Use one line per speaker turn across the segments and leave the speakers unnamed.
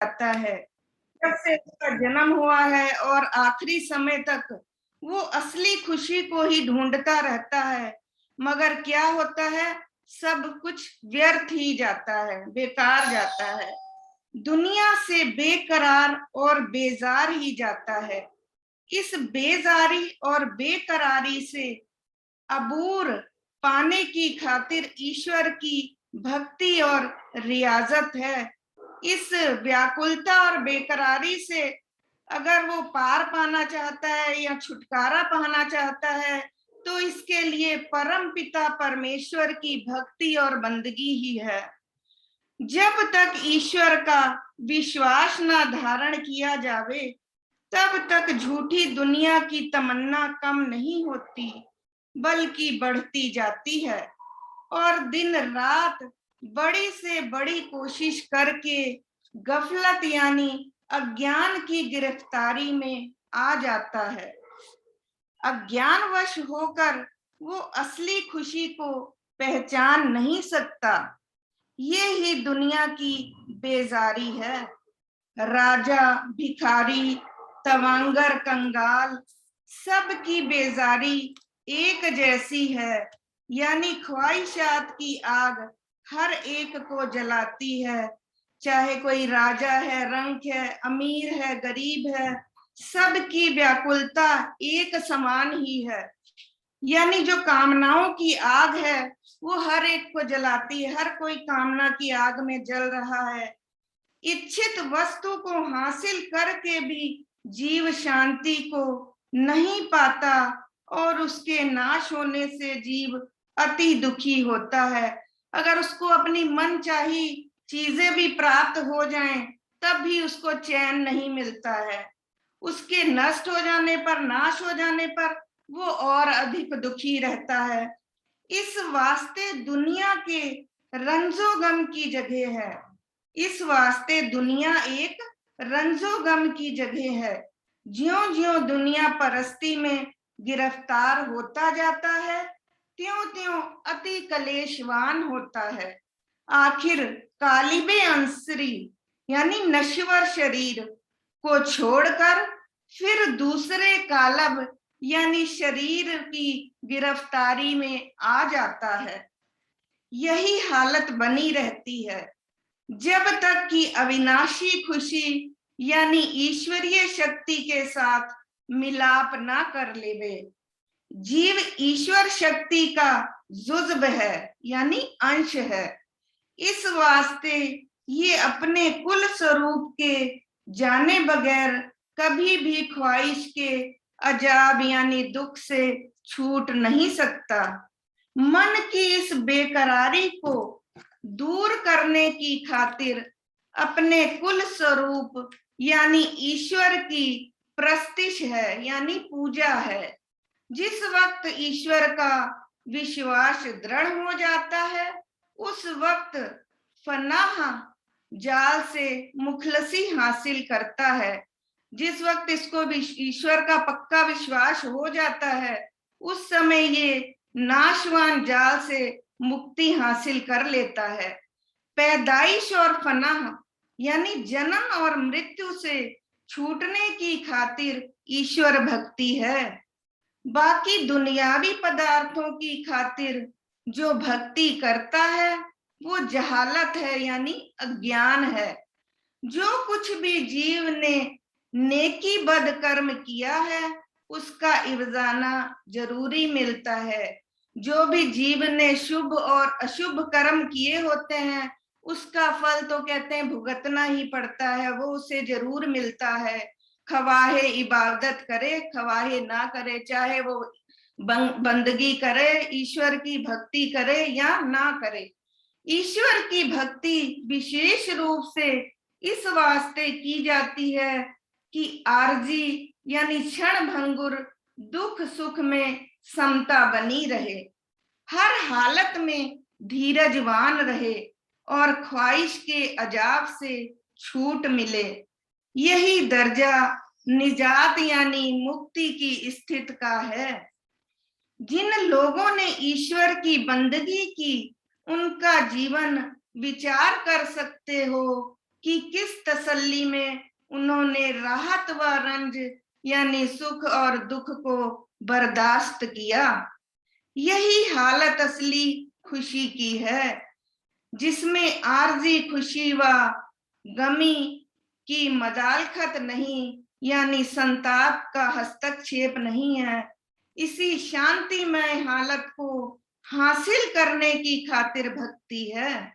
जाता है। जब से उसका जन्म हुआ है और आखिरी समय तक वो असली खुशी को ही ढूंढता रहता है, मगर क्या होता है, सब कुछ व्यर्थ ही जाता है, बेकार जाता है, दुनिया से बेकरार और बेजार ही जाता है। इस बेजारी और बेकरारी से अबूर पाने की खातिर ईश्वर की भक्ति और रियाजत है। इस व्याकुलता और बेकरारी से अगर वो पार पाना चाहता है या छुटकारा पाना चाहता है, तो इसके लिए परम पिता परमेश्वर की भक्ति और बंदगी ही है। जब तक ईश्वर का विश्वास न धारण किया जावे, तब तक झूठी दुनिया की तमन्ना कम नहीं होती, बल्कि बढ़ती जाती है। और दिन रात बड़ी से बड़ी कोशिश करके गफलत यानी अज्ञान की गिरफ्तारी में आ जाता है। अज्ञानवश होकर वो असली खुशी को पहचान नहीं सकता। ये ही दुनिया की बेजारी है। राजा, भिखारी, तवांगर, कंगाल, सबकी बेजारी एक जैसी है, यानी ख्वाहिशात की आग हर एक को जलाती है। चाहे कोई राजा है, रंक है, अमीर है, गरीब है, सबकी व्याकुलता एक समान ही है। यानी जो कामनाओं की आग है वो हर एक को जलाती है, हर कोई कामना की आग में जल रहा है। इच्छित वस्तु को हासिल करके भी जीव शांति को नहीं पाता और उसके नाश होने से जीव अति दुखी होता है। अगर उसको अपनी मनचाही चीजें भी प्राप्त हो जाएं, तब भी उसको चैन नहीं मिलता है। उसके नष्ट हो जाने पर, नाश हो जाने पर वो और अधिक दुखी रहता है। इस वास्ते दुनिया के रंजो गम की जगह है। इस वास्ते दुनिया एक रंजो गम की जगह है। ज्यों ज्यों दुनिया परस्ती में गिरफ्तार होता जाता है, त्यों त्यों अति कलेशवान होता है। आखिर कालिबे अंसरी यानी नश्वर शरीर को छोड़कर फिर दूसरे कालब यानी शरीर की गिरफ्तारी में आ जाता है। यही हालत बनी रहती है जब तक कि अविनाशी खुशी यानी ईश्वरीय शक्ति के साथ मिलाप ना कर लेवे। जीव ईश्वर शक्ति का जुज्ब है यानी अंश है। इस वास्ते ये अपने कुल स्वरूप के जाने बगैर कभी भी ख्वाहिश के अजाब यानी दुख से छूट नहीं सकता। मन की इस बेकरारी को दूर करने की खातिर अपने कुल स्वरूप यानी ईश्वर की प्रस्तिश है यानी पूजा है। जिस वक्त ईश्वर का विश्वास दृढ़ हो जाता है, उस वक्त फनाह जाल से मुखलसी हासिल करता है। जिस वक्त इसको ईश्वर का पक्का विश्वास हो जाता है, उस समय ये नाशवान जाल से मुक्ति हासिल कर लेता है। पैदाइश और फनाह यानी जन्म और मृत्यु से छूटने की खातिर ईश्वर भक्ति है। बाकी दुनियावी पदार्थों की खातिर जो भक्ति करता है वो जहालत है यानी अज्ञान है। जो कुछ भी जीव ने नेकी बद कर्म किया है उसका इवजाना जरूरी मिलता है। जो भी जीव ने शुभ और अशुभ कर्म किए होते हैं उसका फल तो कहते हैं भुगतना ही पड़ता है, वो उसे जरूर मिलता है। खवाहे इबादत करे खवाहे ना करे, चाहे वो बंदगी करे, ईश्वर की भक्ति करे या ना करे। ईश्वर की भक्ति विशेष रूप से इस वास्ते की जाती है कि आरजी यानी क्षण भंगुर दुख सुख में समता बनी रहे, हर हालत में धीरजवान रहे और ख्वाहिश के अजाब से छूट मिले। यही दर्जा निजात यानी मुक्ति की स्थिति का है। जिन लोगों ने ईश्वर की बंदगी की उनका जीवन विचार कर सकते हो कि किस तसल्ली में उन्होंने राहत व रंज यानी सुख और दुख को बर्दाश्त किया। यही हालत असली खुशी की है, जिसमें आर्जी खुशी व गमी की मदालखत नहीं, यानी संताप का हस्तक्षेप नहीं है। इसी शांतिमय हालत को हासिल करने की खातिर भक्ति है।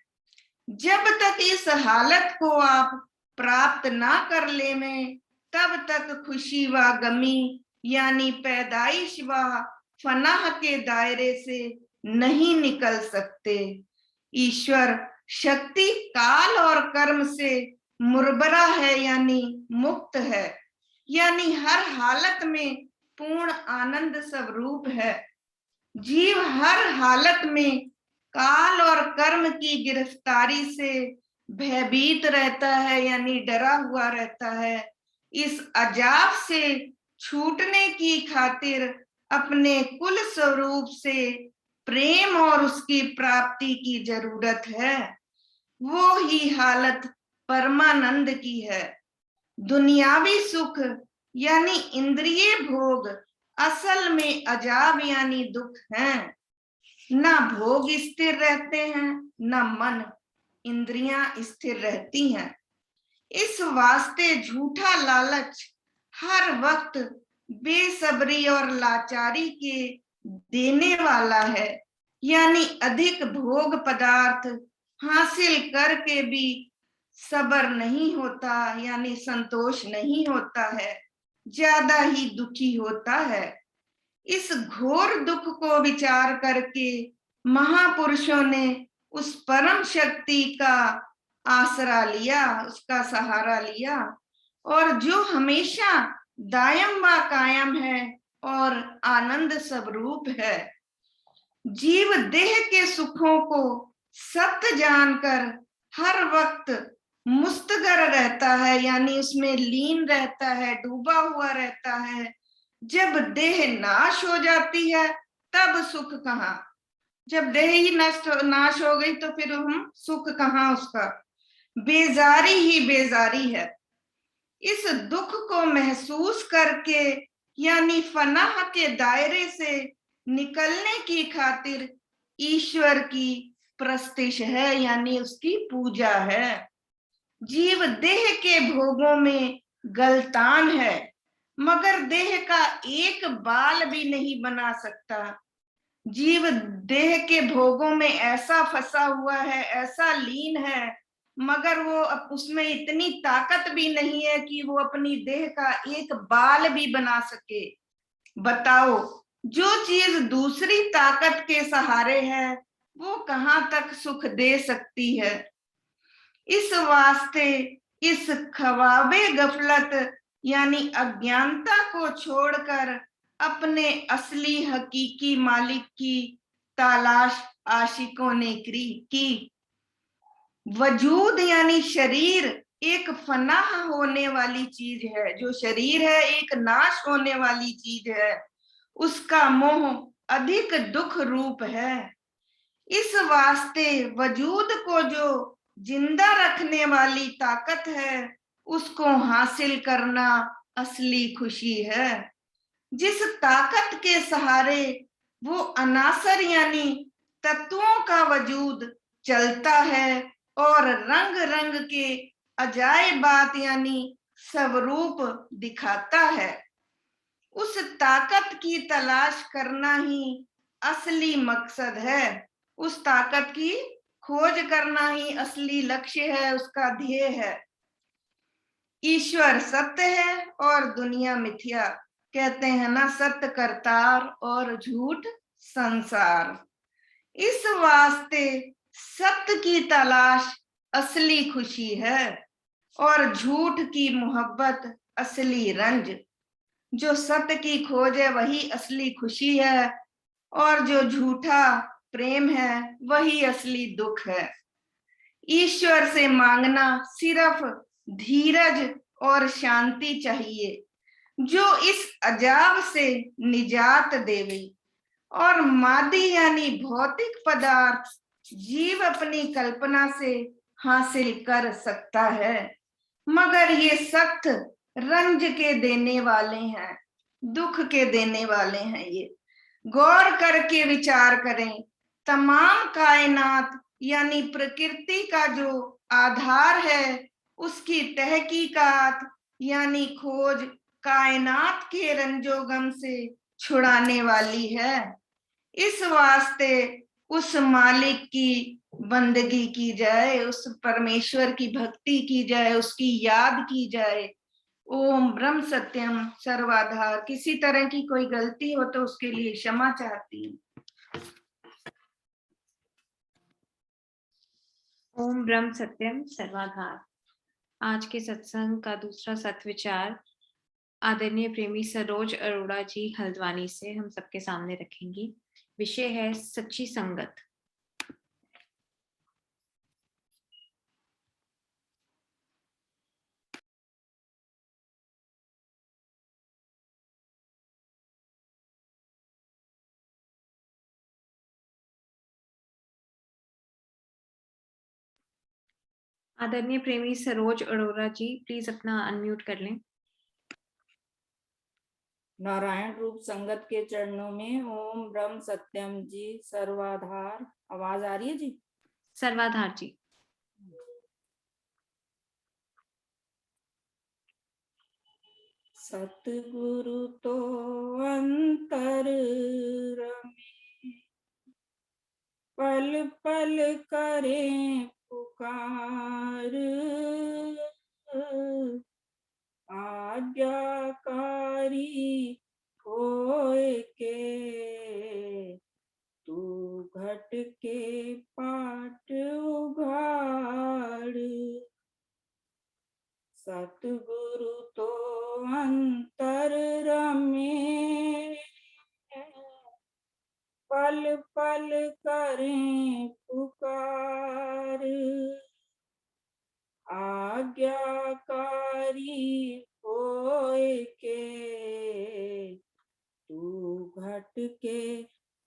जब तक इस हालत को आप प्राप्त ना कर ले में, तब तक खुशी व गमी यानी पैदाइश व फनाह के दायरे से नहीं निकल सकते। ईश्वर शक्ति काल और कर्म से मुरबरा है, यानी मुक्त है, यानी हर हालत में पूर्ण आनंद स्वरूप है। जीव हर हालत में काल और कर्म की गिरफ्तारी से भयभीत रहता है, यानी डरा हुआ रहता है। इस अजाब से छूटने की खातिर अपने कुल स्वरूप से प्रेम और उसकी प्राप्ति की जरूरत है। वो ही हालत परमानंद की है। दुनियावी सुख यानी इंद्रिय भोग असल में अजाब यानी दुख हैं। ना भोग स्थिर रहते हैं, ना मन इंद्रियां स्थिर रहती हैं। इस वास्ते झूठा लालच हर वक्त बेसब्री और लाचारी के देने वाला है, यानी अधिक भोग पदार्थ हासिल करके भी सब्र नहीं होता, यानी संतोष नहीं होता है, ज्यादा ही दुखी होता है। इस घोर दुख को विचार करके महापुरुषों ने उस परम शक्ति का आसरा लिया, उसका सहारा लिया, और जो हमेशा दायम व कायम है और आनंद स्वरूप है। जीव देह के सुखों को सत्य जानकर हर वक्त मुस्तगर रहता है, यानी उसमें लीन रहता है, डूबा हुआ रहता है। जब देह नाश हो जाती है तब सुख कहाँ, जब देह ही नाश हो गई तो फिर हम सुख कहाँ उसका, बेजारी ही बेजारी है। इस दुख को महसूस करके यानी फनाह के दायरे से निकलने की खातिर ईश्वर की प्रस्तिश है, यानी उसकी पूजा है। जीव देह के भोगों में गलतान है, मगर देह का एक बाल भी नहीं बना सकता। जीव देह के भोगों में ऐसा फंसा हुआ है, ऐसा लीन है, मगर वो उसमें इतनी ताकत भी नहीं है कि वो अपनी देह का एक बाल भी बना सके। बताओ, जो चीज दूसरी ताकत के सहारे है वो कहाँ तक सुख दे सकती है। इस वास्ते इस ख्वाबे गफलत यानी अज्ञानता को छोड़कर अपने असली हकीकी मालिक की तलाश आशिकों ने की। वजूद यानी शरीर एक फनाह होने वाली चीज है, जो शरीर है एक नाश होने वाली चीज है, उसका मोह अधिक दुख रूप है। इस वास्ते वजूद को जो जिंदा रखने वाली ताकत है उसको हासिल करना असली खुशी है। जिस ताकत के सहारे वो अनासर यानी तत्वों का वजूद चलता है और रंग रंग के अजायबात यानी स्वरूप दिखाता है, उस ताकत की तलाश करना ही असली मकसद है। उस ताकत की खोज करना ही असली लक्ष्य है, उसका ध्येय है। ईश्वर सत्य है और दुनिया मिथ्या, कहते हैं ना, सत्य करतार और झूठ संसार। इस वास्ते सत्य की तलाश असली खुशी है और झूठ की मोहब्बत असली रंज। जो सत्य की खोज है वही असली खुशी है और जो झूठा प्रेम है वही असली दुख है। ईश्वर से मांगना सिर्फ धीरज और शांति चाहिए, जो इस अजाब से निजात देवे। और मादी यानी भौतिक पदार्थ जीव अपनी कल्पना से हासिल कर सकता है, मगर ये सख्त रंज के देने वाले हैं, दुख के देने वाले हैं। ये गौर करके विचार करें, तमाम कायनात यानी प्रकृति का जो आधार है, उसकी तहकीकात यानी खोज कायनात के रंजोगम से छुड़ाने वाली है। इस वास्ते उस मालिक की बंदगी की जाए, उस परमेश्वर की भक्ति की जाए, उसकी याद की जाए। ओम ब्रह्म सत्यम सर्वाधार। किसी तरह की कोई गलती हो तो उसके लिए क्षमा चाहती हूँ।
ओम ब्रह्म सत्यम सर्वाधार। आज के सत्संग का दूसरा सत्विचार आदरणीय प्रेमी सरोज अरोड़ा जी हल्द्वानी से हम सबके सामने रखेंगी। विषय है सच्ची संगत। आदरणीय प्रेमी सरोज अरोड़ा जी प्लीज अपना अनम्यूट कर लें।
नारायण रूप संगत के चरणों में ओम ब्रह्म सत्यम जी सर्वाधार। आवाज आ रही है जी?
सर्वाधार जी।
सतगुरु तो अंतर रमे, पल पल करें पुकार, आज्ञाकारी होए के तू घट के पाट उघाड़। सतगुरु तो अंतर रमे, पल पल करें पुकार, आज्ञाकारी होए के तू घट के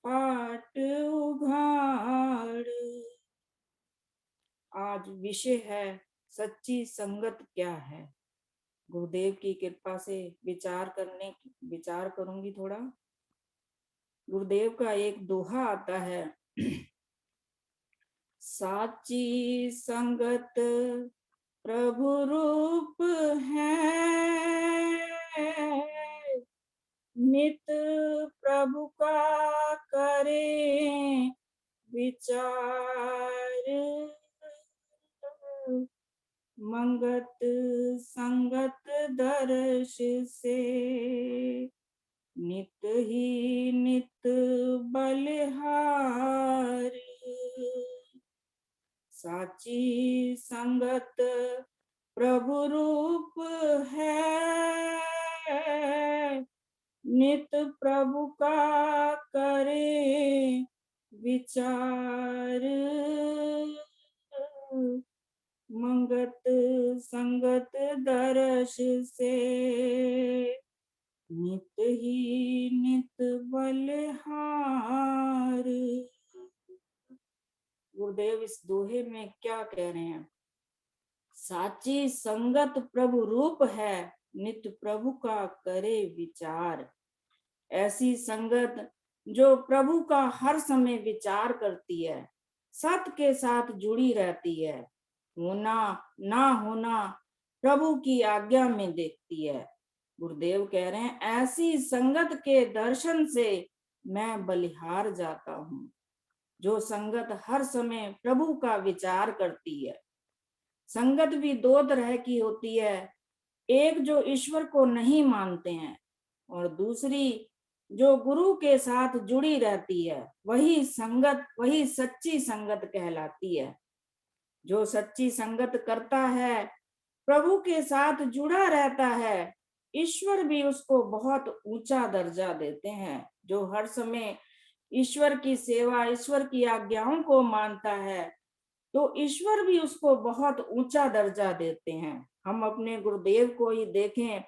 पाट उघाड़। आज विषय है सच्ची संगत क्या है। गुरुदेव की कृपा से विचार करूंगी थोड़ा। गुरुदेव का एक दोहा आता है, साची संगत प्रभु रूप है, नित प्रभु का करे विचार, मंगत संगत दर्श से नित ही नित बलिहार। साची संगत प्रभु रूप है, नित प्रभु का करे विचार, मंगत संगत दर्श से नित ही नित बलिहार। गुरुदेव इस दोहे में क्या कह रहे हैं? साची संगत प्रभु रूप है, नित प्रभु का करे विचार। ऐसी संगत जो प्रभु का हर समय विचार करती है, सत्य के साथ जुड़ी रहती है, होना ना होना प्रभु की आज्ञा में देखती है। गुरुदेव कह रहे हैं ऐसी संगत के दर्शन से मैं बलिहार जाता हूँ। जो संगत हर समय प्रभु का विचार करती है। संगत भी दो तरह की होती है, एक जो ईश्वर को नहीं मानते हैं और दूसरी जो गुरु के साथ जुड़ी रहती है। वही संगत, वही सच्ची संगत कहलाती है। जो सच्ची संगत करता है, प्रभु के साथ जुड़ा रहता है, ईश्वर भी उसको बहुत ऊंचा दर्जा देते हैं। जो हर समय ईश्वर की सेवा, ईश्वर की आज्ञाओं को मानता है, तो ईश्वर भी उसको बहुत ऊंचा दर्जा देते हैं। हम अपने गुरुदेव को ही देखें,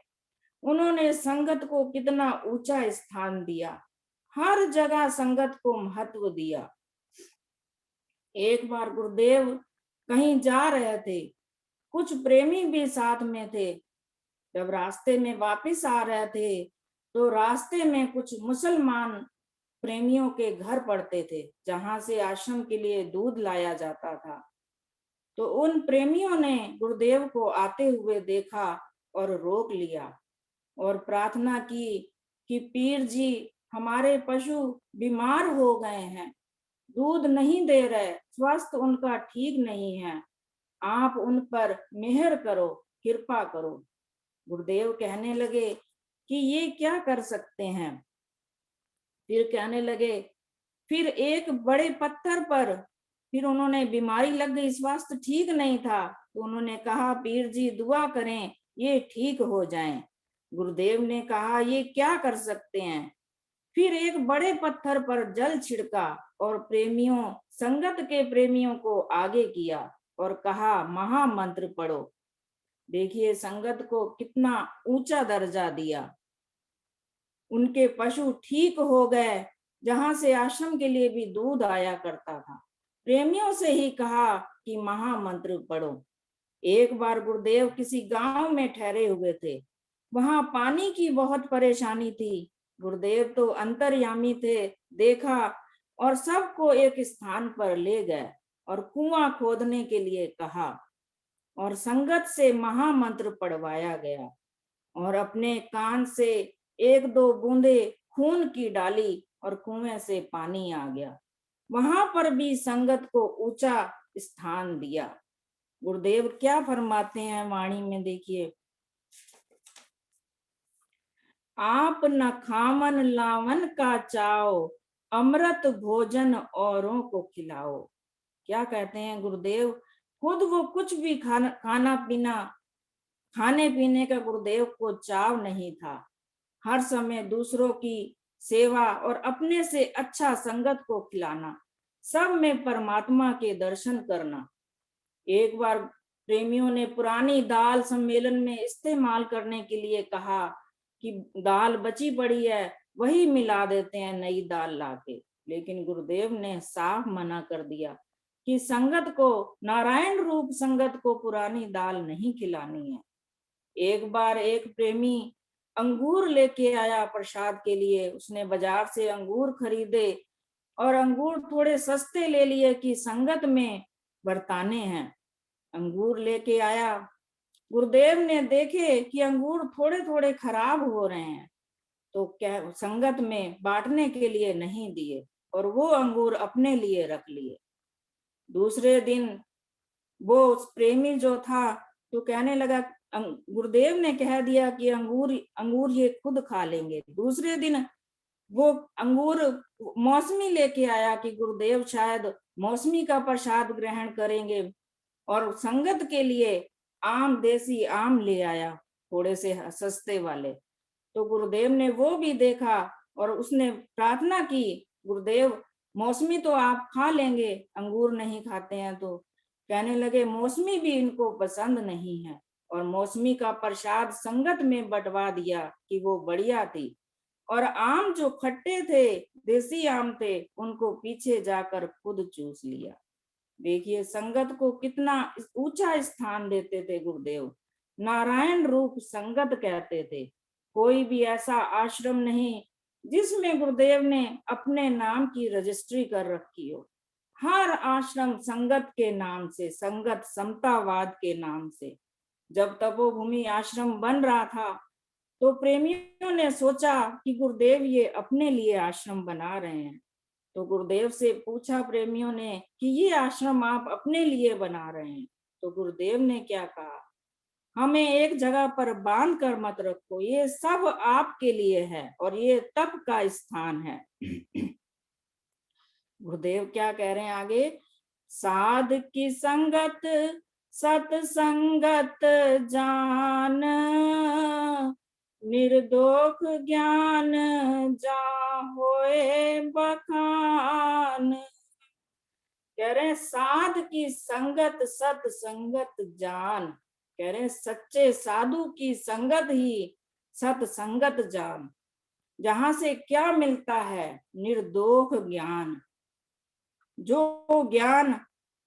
उन्होंने संगत को कितना ऊंचा स्थान दिया, हर जगह संगत को महत्व दिया। एक बार गुरुदेव कहीं जा रहे थे। कुछ प्रेमी भी साथ में थे। जब रास्ते में वापस आ रहे थे तो रास्ते में कुछ मुसलमान प्रेमियों के घर पड़ते थे, जहां से आश्रम के लिए दूध लाया जाता था। तो उन प्रेमियों ने गुरुदेव को आते हुए देखा और रोक लिया और प्रार्थना की कि पीर जी, हमारे पशु बीमार हो गए हैं, दूध नहीं दे रहे, स्वास्थ्य उनका ठीक नहीं है, आप उन पर मेहर करो, कृपा करो। गुरुदेव कहने लगे कि ये क्या कर सकते हैं। फिर कहने लगे, फिर एक बड़े पत्थर पर, फिर उन्होंने, बीमारी लग गई, स्वास्थ्य ठीक नहीं था, तो उन्होंने कहा, पीर जी दुआ करें ये ठीक हो जाएं। गुरुदेव ने कहा, ये क्या कर सकते हैं। फिर एक बड़े पत्थर पर जल छिड़का और प्रेमियों, संगत के प्रेमियों को आगे किया और कहा, महामंत्र पढ़ो। देखिए संगत को कितना ऊंचा दर्जा दिया। उनके पशु ठीक हो गए, जहां से आश्रम के लिए भी दूध आया करता था। प्रेमियों से ही कहा कि महामंत्र पढ़ो। एक बार गुरुदेव किसी गांव में ठहरे हुए थे। वहां पानी की बहुत परेशानी थी। गुरुदेव तो अंतर्यामी थे। देखा और सबको एक स्थान पर ले गए और कुआं खोदने के लिए कहा और संगत से महामंत्र पढ़वाया गया और अपने कान से एक दो बूंदे खून की डाली और कुएं से पानी आ गया। वहां पर भी संगत को ऊंचा स्थान दिया। गुरुदेव क्या फरमाते हैं वाणी में, देखिए, आप न खावन लावन का चाओ, अमृत भोजन औरों को खिलाओ। क्या कहते हैं गुरुदेव, खुद वो कुछ भी खाना पीना, खाने पीने का गुरुदेव को चाव नहीं था। हर समय दूसरों की सेवा और अपने से अच्छा संगत को खिलाना, सब में परमात्मा के दर्शन करना। एक बार प्रेमियों ने पुरानी दाल सम्मेलन में इस्तेमाल करने के लिए कहा कि दाल बची पड़ी है, वही मिला देते हैं नई दाल लाके। लेकिन गुरुदेव ने साफ मना कर दिया कि संगत को, नारायण रूप संगत को पुरानी दाल नहीं खिलानी है। एक बार एक प्रेमी अंगूर लेके आया प्रसाद के लिए। उसने बाजार से अंगूर खरीदे और अंगूर थोड़े सस्ते ले लिए कि संगत में बरताने हैं। अंगूर लेके आया। गुरुदेव ने देखे कि अंगूर थोड़े थोड़े खराब हो रहे हैं, तो क्या संगत में बांटने के लिए नहीं दिए और वो अंगूर अपने लिए रख लिए। दूसरे दिन वो प्रेमी जो था तो कहने लगा, गुरुदेव ने कह दिया कि अंगूर ये खुद खा लेंगे। दूसरे दिन वो अंगूर मौसमी लेके आया कि गुरुदेव शायद मौसमी का प्रसाद ग्रहण करेंगे, और संगत के लिए आम, देसी आम ले आया, थोड़े से सस्ते वाले। तो गुरुदेव ने वो भी देखा और उसने प्रार्थना की, गुरुदेव मौसमी तो आप खा लेंगे, अंगूर नहीं खाते हैं। तो कहने लगे, मौसमी भी इनको पसंद नहीं है, और मौसमी का प्रसाद संगत में बंटवा दिया कि वो बढ़िया थी, और आम जो खट्टे थे, देसी आम थे, उनको पीछे जाकर खुद चूस लिया। देखिए संगत को कितना ऊंचा स्थान देते थे गुरुदेव। नारायण रूप संगत कहते थे। कोई भी ऐसा आश्रम नहीं जिसमें गुरुदेव ने अपने नाम की रजिस्ट्री कर रखी हो। हर आश्रम संगत के नाम से, संगत समतावाद के नाम से। जब तपोभूमि आश्रम बन रहा था तो प्रेमियों ने सोचा कि गुरुदेव ये अपने लिए आश्रम बना रहे हैं। तो गुरुदेव से पूछा प्रेमियों ने कि ये आश्रम आप अपने लिए बना रहे हैं। तो गुरुदेव ने क्या कहा, हमें एक जगह पर बांध कर मत रखो, ये सब आपके लिए है और ये तप का स्थान है। गुरुदेव क्या कह रहे हैं आगे, साध की संगत सतसंगत जान, निर्दोष ज्ञान जा होए बखान। कह रहे हैं साध की संगत सतसंगत जान। कह रहे हैं सच्चे साधु की संगत ही सतसंगत जान, जहां से क्या मिलता है, निर्दोष ज्ञान। जो ज्ञान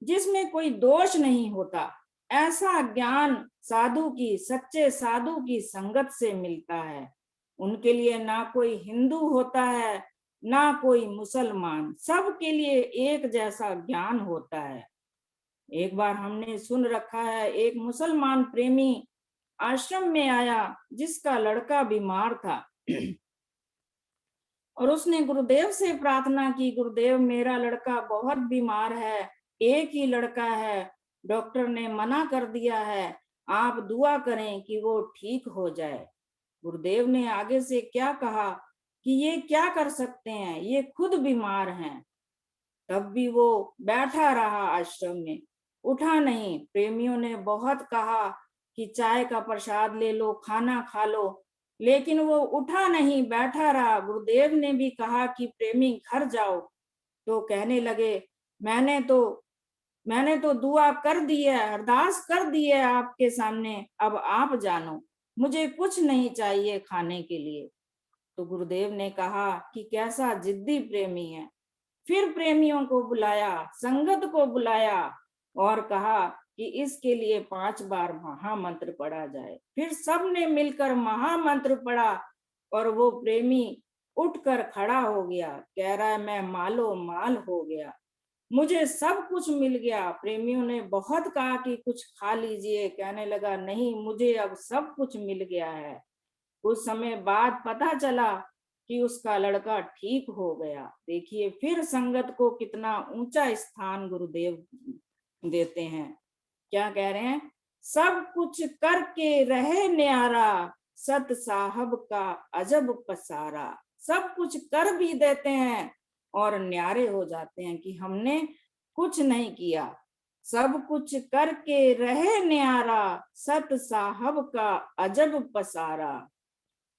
जिसमें कोई दोष नहीं होता। ऐसा ज्ञान साधु की, सच्चे साधु की संगत से मिलता है। उनके लिए ना कोई हिंदू होता है ना कोई मुसलमान, सबके लिए एक जैसा ज्ञान होता है। एक बार हमने सुन रखा है, एक मुसलमान प्रेमी आश्रम में आया जिसका लड़का बीमार था और उसने गुरुदेव से प्रार्थना की, गुरुदेव मेरा लड़का बहुत बीमार है, एक ही लड़का है, डॉक्टर ने मना कर दिया है, आप दुआ करें कि वो ठीक हो जाए। गुरुदेव ने आगे से क्या कहा कि ये क्या कर सकते हैं, ये खुद बीमार हैं। तब भी वो बैठा रहा आश्रम में, उठा नहीं। प्रेमियों ने बहुत कहा कि चाय का प्रसाद ले लो, खाना खा लो, लेकिन वो उठा नहीं, बैठा रहा। गुरुदेव ने भी कहा कि प्रेमी घर जाओ, तो कहने लगे मैंने तो दुआ कर दी है, अरदास कर दी है आपके सामने, अब आप जानो, मुझे कुछ नहीं चाहिए खाने के लिए। तो गुरुदेव ने कहा कि कैसा जिद्दी प्रेमी है। फिर प्रेमियों को बुलाया, संगत को बुलाया और कहा कि इसके लिए 5 बार महामंत्र पढ़ा जाए। फिर सबने मिलकर महामंत्र पढ़ा और वो प्रेमी उठकर खड़ा हो गया, कह रहा है मैं मालो माल हो गया, मुझे सब कुछ मिल गया। प्रेमियों ने बहुत कहा कि कुछ खा लीजिए, कहने लगा नहीं, मुझे अब सब कुछ मिल गया है। कुछ समय बाद पता चला कि उसका लड़का ठीक हो गया। देखिए फिर संगत को कितना ऊंचा स्थान गुरुदेव देते हैं। क्या कह रहे हैं, सब कुछ करके रहे न्यारा, सत साहब का अजब पसारा। सब कुछ कर भी देते हैं और न्यारे हो जाते हैं कि हमने कुछ नहीं किया। सब कुछ करके रहे न्यारा, सत साहब का अजब पसारा।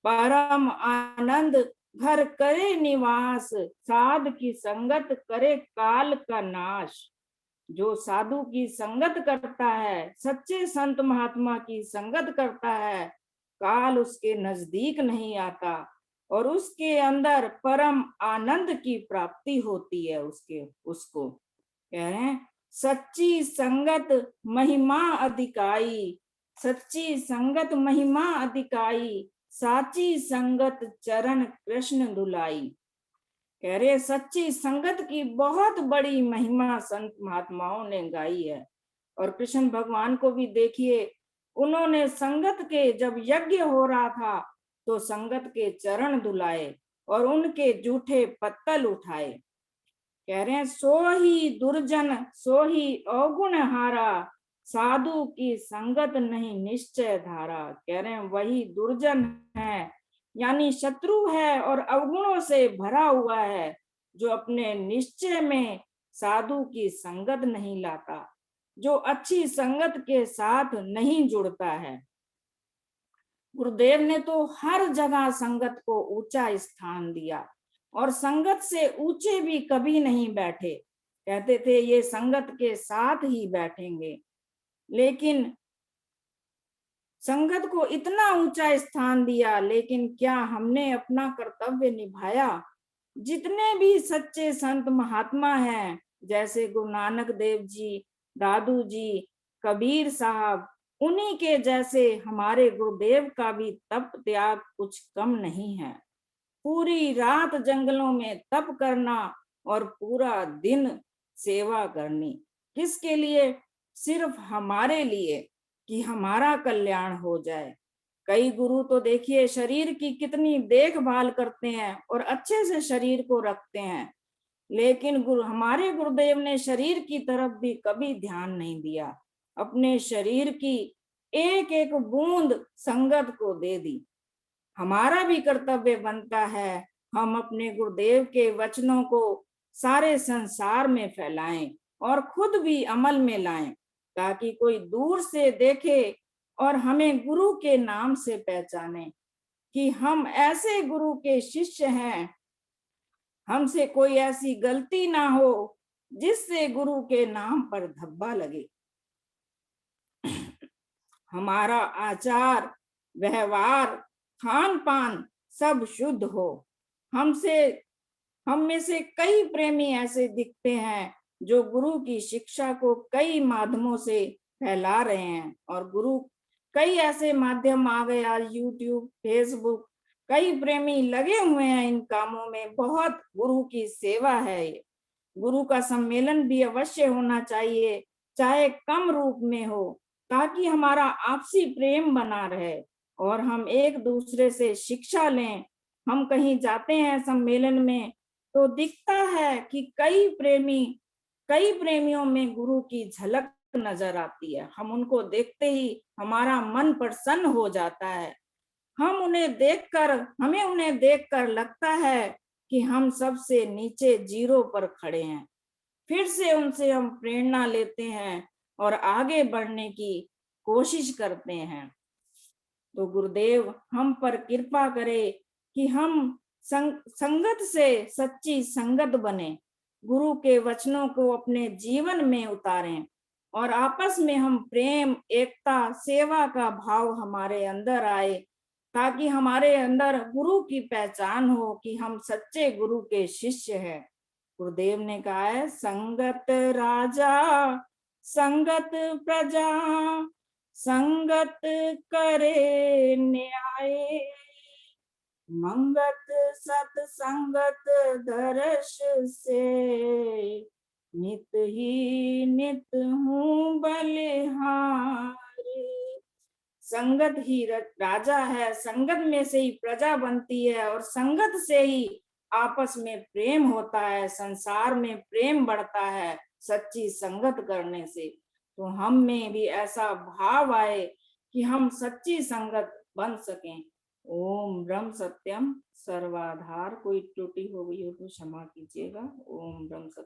परम आनंद घर करे निवास, साध की संगत करे काल का नाश। जो साधु की संगत करता है, सच्चे संत महात्मा की संगत करता है, काल उसके नजदीक नहीं आता और उसके अंदर परम आनंद की प्राप्ति होती है। उसको कह रहे हैं, सच्ची संगत महिमा अधिकाई, सच्ची संगत महिमा अधिकाई, साची संगत चरण कृष्ण दुलाई। कह रहे सच्ची संगत की बहुत बड़ी महिमा संत महात्माओं ने गाई है। और कृष्ण भगवान को भी देखिए, उन्होंने संगत के, जब यज्ञ हो रहा था तो संगत के चरण धुलाए और उनके जूठे पत्तल उठाए। कह रहे हैं सो ही दुर्जन सो ही अवगुण हारा, साधु की संगत नहीं निश्चय धारा। कह रहे हैं वही दुर्जन है, यानी शत्रु है और अवगुणों से भरा हुआ है, जो अपने निश्चय में साधु की संगत नहीं लाता, जो अच्छी संगत के साथ नहीं जुड़ता है। गुरुदेव ने तो हर जगह संगत को ऊंचा स्थान दिया और संगत से ऊंचे भी कभी नहीं बैठे। कहते थे ये संगत के साथ ही बैठेंगे, लेकिन संगत को इतना ऊंचा स्थान दिया, लेकिन क्या हमने अपना कर्तव्य निभाया? जितने भी सच्चे संत महात्मा हैं, जैसे गुरु नानक देव जी, दादू जी, कबीर साहब, उन्हीं के जैसे हमारे गुरुदेव का भी तप त्याग कुछ कम नहीं है। पूरी रात जंगलों में तप करना और पूरा दिन सेवा करनी, किसके लिए? सिर्फ हमारे लिए, कि हमारा कल्याण हो जाए। कई गुरु तो देखिए शरीर की कितनी देखभाल करते हैं और अच्छे से शरीर को रखते हैं, लेकिन हमारे गुरुदेव ने शरीर की तरफ भी कभी ध्यान नहीं दिया। अपने शरीर की एक एक बूंद संगत को दे दी। हमारा भी कर्तव्य बनता है, हम अपने गुरुदेव के वचनों को सारे संसार में फैलाएं और खुद भी अमल में लाएं, ताकि कोई दूर से देखे और हमें गुरु के नाम से पहचाने कि हम ऐसे गुरु के शिष्य हैं। हमसे कोई ऐसी गलती ना हो जिससे गुरु के नाम पर धब्बा लगे। हमारा आचार व्यवहार खान पान सब शुद्ध हो। हम में से कई प्रेमी ऐसे दिखते हैं जो गुरु की शिक्षा को कई माध्यमों से फैला रहे हैं। और गुरु कई ऐसे माध्यम आ गए आज, यूट्यूब, फेसबुक, कई प्रेमी लगे हुए हैं इन कामों में। बहुत गुरु की सेवा है ये। गुरु का सम्मेलन भी अवश्य होना चाहिए, चाहे कम रूप में हो, ताकि हमारा आपसी प्रेम बना रहे और हम एक दूसरे से शिक्षा लें। हम कहीं जाते हैं सम्मेलन में तो दिखता है कि कई प्रेमियों में गुरु की झलक नजर आती है। हम उनको देखते ही हमारा मन प्रसन्न हो जाता है। हमें उन्हें देखकर लगता है कि हम सबसे नीचे जीरो पर खड़े हैं। फिर से उनसे हम प्रेरणा लेते हैं और आगे बढ़ने की कोशिश करते हैं। तो गुरुदेव हम पर कृपा करे कि हम संगत से सच्ची संगत बने, गुरु के वचनों को अपने जीवन में उतारें और आपस में हम प्रेम, एकता, सेवा का भाव हमारे अंदर आए, ताकि हमारे अंदर गुरु की पहचान हो कि हम सच्चे गुरु के शिष्य हैं। गुरुदेव ने कहा है, संगत राजा संगत प्रजा, संगत करे न्याय, मंगत सतसंगत दर्श से, नित ही नित हूँ बलिहारी। संगत ही राजा है, संगत में से ही प्रजा बनती है और संगत से ही आपस में प्रेम होता है, संसार में प्रेम बढ़ता है सच्ची संगत करने से। तो हम में भी ऐसा भाव आए कि हम सच्ची संगत बन सकें। ओम ब्रह्म सत्यम सर्वाधार। कोई त्रुटि हो गई हो तो क्षमा कीजिएगा। ओम ब्रह्म सत्यम।